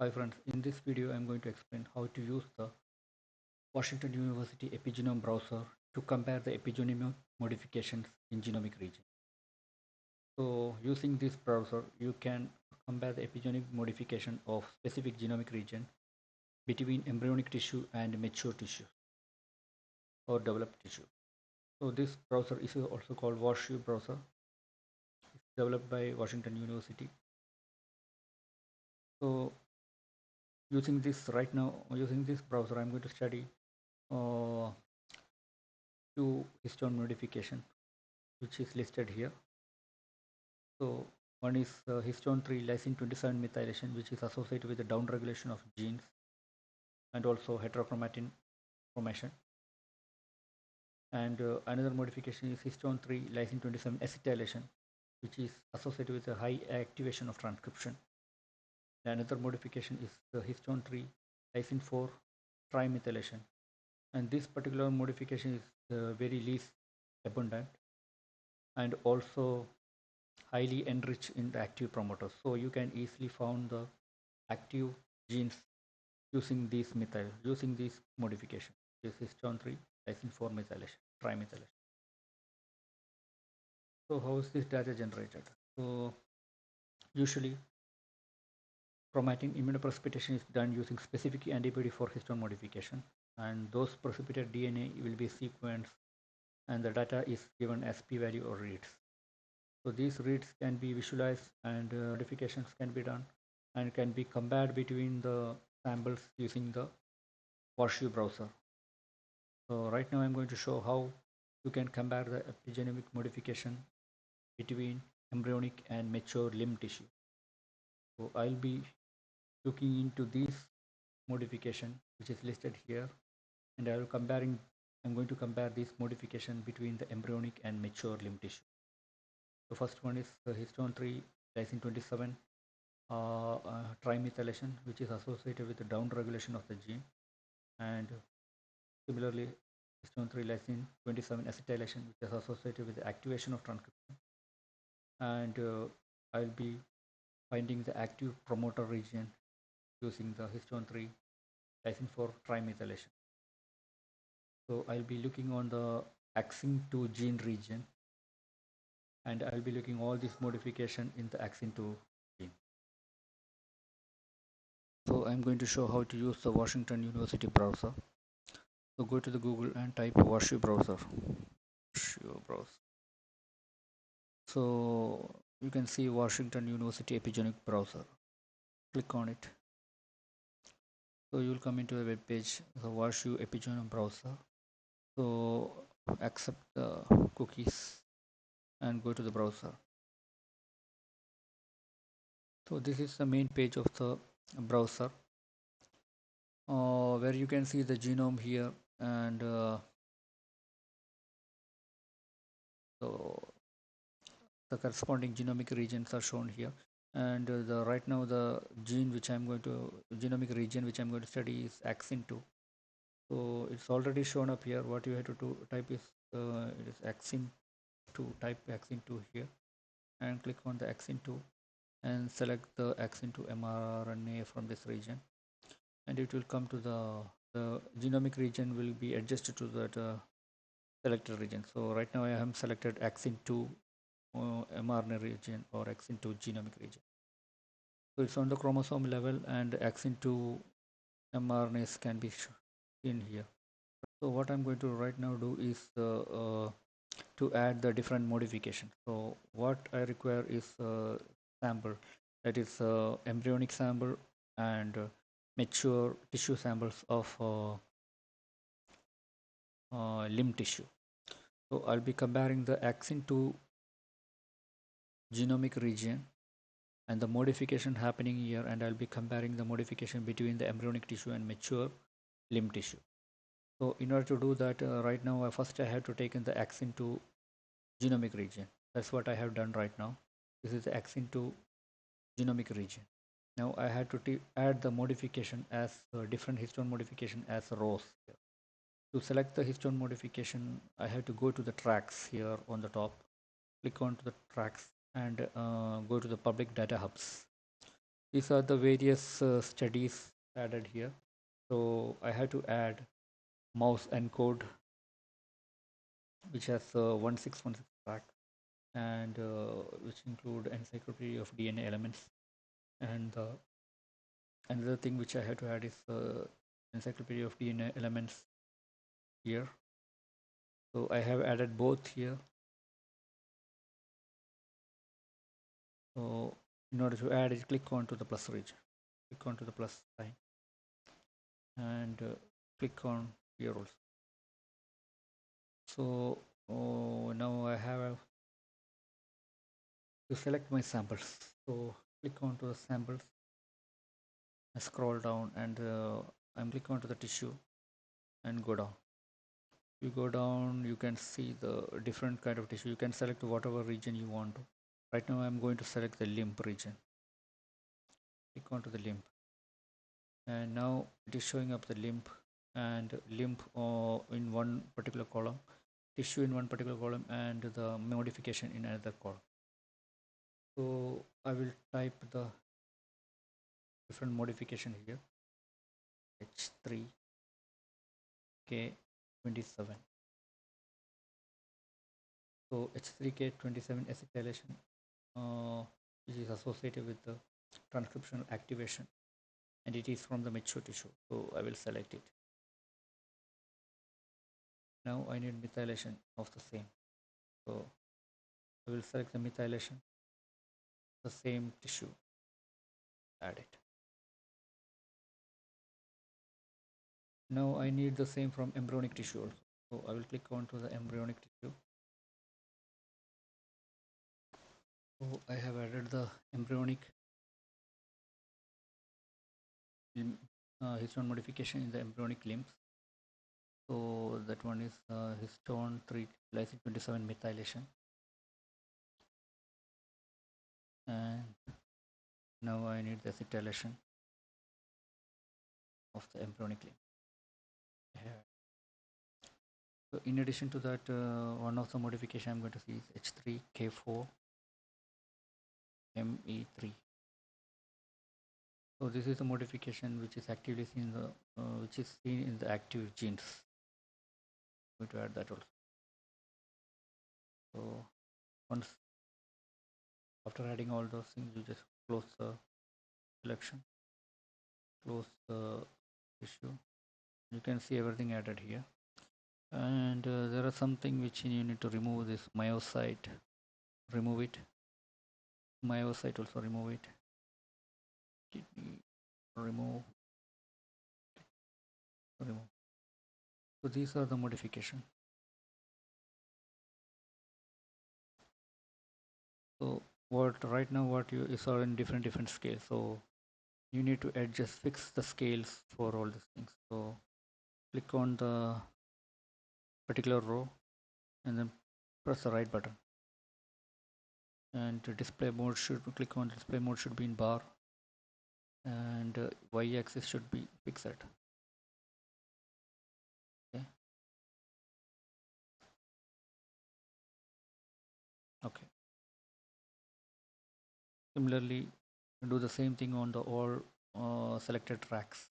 Hi friends, in this video I am going to explain how to use the Washington University epigenome browser to compare the epigenome modifications in genomic region. So using this browser you can compare the epigenetic modification of specific genomic region between embryonic tissue and mature tissue or developed tissue. So this browser is also called WashU browser. It's developed by Washington University. So using this browser I'm going to study uh, two histone modification which is listed here. So one is histone 3 lysine 27 methylation, which is associated with the downregulation of genes and also heterochromatin formation. And another modification is histone 3 lysine 27 acetylation, which is associated with a high activation of transcription. Another modification is the histone 3 lysine 4 trimethylation, and this particular modification is very least abundant and also highly enriched in the active promoters. So you can easily found the active genes using this modification. This histone 3 lysine 4 methylation, trimethylation. So how is this data generated? So usually chromatin immunoprecipitation is done using specific antibody for histone modification, and those precipitated DNA will be sequenced and the data is given as p-value or reads. So these reads can be visualized and modifications can be done and can be compared between the samples using the WashU browser. So right now I'm going to show how you can compare the epigenomic modification between embryonic and mature limb tissue. So I'll be looking into this modification which is listed here, and I'm going to compare this modification between the embryonic and mature limb tissue. The first one is the histone 3 lysine 27 trimethylation, which is associated with the downregulation of the gene, and similarly histone 3 lysine 27 acetylation, which is associated with the activation of transcription. And I'll be finding the active promoter region using the histone 3 lysine 4 trimethylation. So I'll be looking on the axin 2 gene region, and I'll be looking all this modification in the axin 2 gene. So I'm going to show how to use the Washington University browser. So go to the Google and type WashU browser. WashU browser. So you can see Washington University epigenetic browser. Click on it. So you will come into a web page, the WashU epigenome browser. So accept the cookies and go to the browser. So this is the main page of the browser where you can see the genome here, and so the corresponding genomic regions are shown here. And the right now the genomic region which I'm going to study is axin 2. So it's already shown up here. What you have to do, type is it is axin 2. Type axin 2 here and click on the axin 2 and select the axin 2 mRNA from this region, and it will come to the genomic region will be adjusted to that selected region. So right now I have selected axin 2 mRNA region or axin 2 genomic region. So it's on the chromosome level, and axin 2 mRNAs can be seen here. So what I'm going to right now do is to add the different modification. So what I require is a sample, that is embryonic sample and mature tissue samples of limb tissue. So I'll be comparing the axin 2 genomic region and the modification happening here, and I'll be comparing the modification between the embryonic tissue and mature limb tissue. So in order to do that, right now first I have to take in the axin 2 genomic region. That's what I have done right now. This is the axin 2 genomic region. Now I had to add the modification as different histone modification as rows here. To select the histone modification, I have to go to the tracks here on the top, click on to the tracks and go to the public data hubs. These are the various studies added here. So I have to add mouse encode, which has 1616 track, and which include encyclopedia of DNA elements. And another thing which I have to add is encyclopedia of DNA elements here. So I have added both here. So in order to add it, click on to the plus region, click on to the plus sign, and click on here also. So now I have to select my samples. So click on to the samples, I scroll down, and I'm click on to the tissue and go down. You go down, you can see the different kind of tissue. You can select whatever region you want to. Right now I'm going to select the limb region. Click on to the limb, and now it is showing up the limb, and limb in one particular column, tissue in one particular column, and the modification in another column. So I will type the different modification here: H3K27. So H3K27 acetylation, which is associated with the transcriptional activation, and it is from the mature tissue. So I will select it. Now I need methylation of the same. So I will select the methylation, the same tissue, add it. Now I need the same from embryonic tissue also. So I will click on to the embryonic tissue. So I have added the embryonic histone modification in the embryonic limbs. So that one is histone 3 lysine 27 methylation. And now I need the acetylation of the embryonic limb. Yeah. So in addition to that, one of the modification I'm going to see is H3K4Me3. So this is the modification which is actively seen which is seen in the active genes. I'm going to add that also. So once after adding all those things, you just close the selection, close the issue. You can see everything added here. And there are something which you need to remove, this myocyte. Remove it. Myocyte also remove it. Kidney remove. Remove. So these are the modification. So what right now what you is are in different scales. So you need to adjust, fix the scales for all these things. So click on the particular row and then press the right button. And display mode should click on display mode should be in bar, and y-axis should be fixed. Okay. Okay. Similarly, do the same thing on the all selected tracks.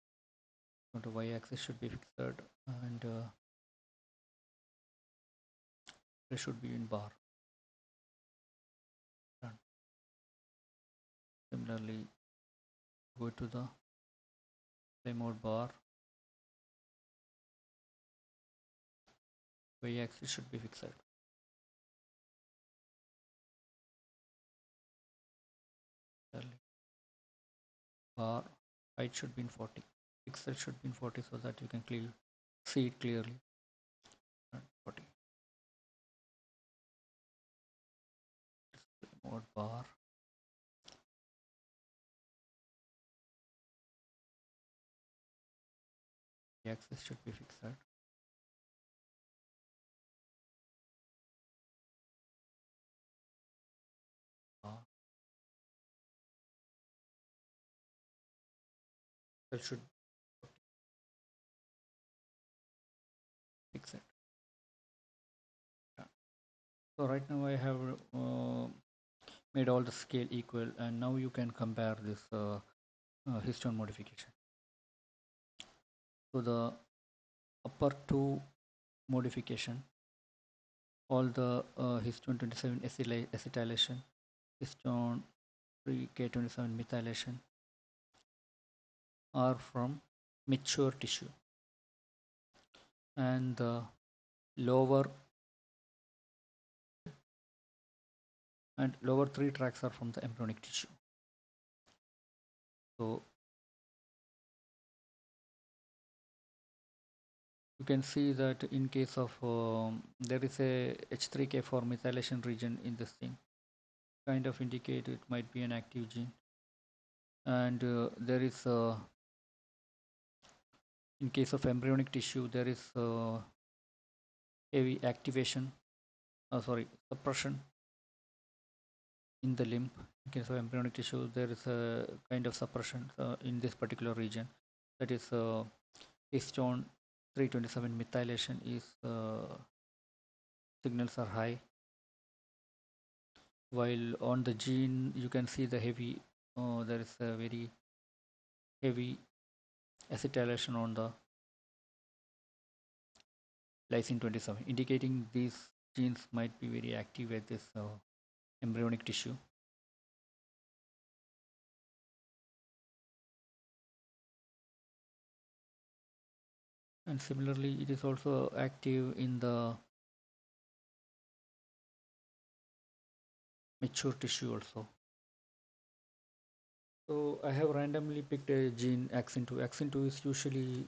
So the y-axis should be fixed, and it should be in bar. Done. Similarly, go to the play mode bar. Y-axis should be fixed. Bar height should be in 40. Pixel should be in 40 so that you can see it clearly. 40. Display mode bar. The axis should be fixed. Bar. That should fix it. Yeah. So right now I have made all the scale equal, and now you can compare this histone modification. So the upper two modification, all the histone 27 acetylation, histone 3K27 methylation are from mature tissue, and the lower lower three tracks are from the embryonic tissue. So you can see that in case of there is a H3K4 methylation region in this thing, kind of indicate it might be an active gene, and there is in case of embryonic tissue there is heavy activation, sorry, suppression in the limb. In case of embryonic tissue there is a kind of suppression in this particular region, that is histone 327 methylation is signals are high, while on the gene you can see the heavy there is a very heavy acetylation on the lysine 27, indicating these genes might be very active at this embryonic tissue. And similarly it is also active in the mature tissue also. So I have randomly picked a gene axin2. Axin2 is usually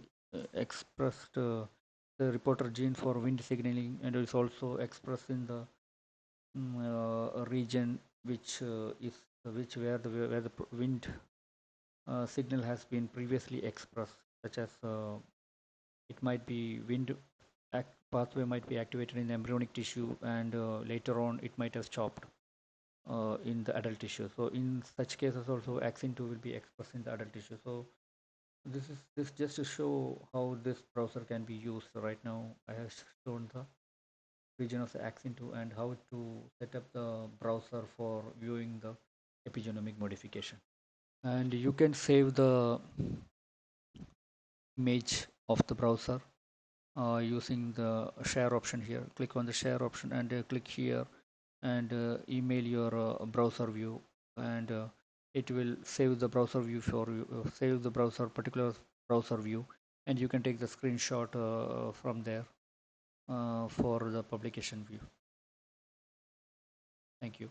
expressed the reporter gene for wind signaling, and is also expressed in the region which is which where the wind signal has been previously expressed, such as it might be wind pathway might be activated in the embryonic tissue, and later on it might have stopped in the adult tissue. So in such cases also axin2 will be expressed in the adult tissue. So this just to show how this browser can be used. So right now I have shown the region of the axin2 and how to set up the browser for viewing the epigenomic modification. And you can save the image of the browser using the share option here. Click on the share option and click here, and email your browser view, and it will save the browser view for you, save the particular browser view, and you can take the screenshot from there for the publication view. Thank you.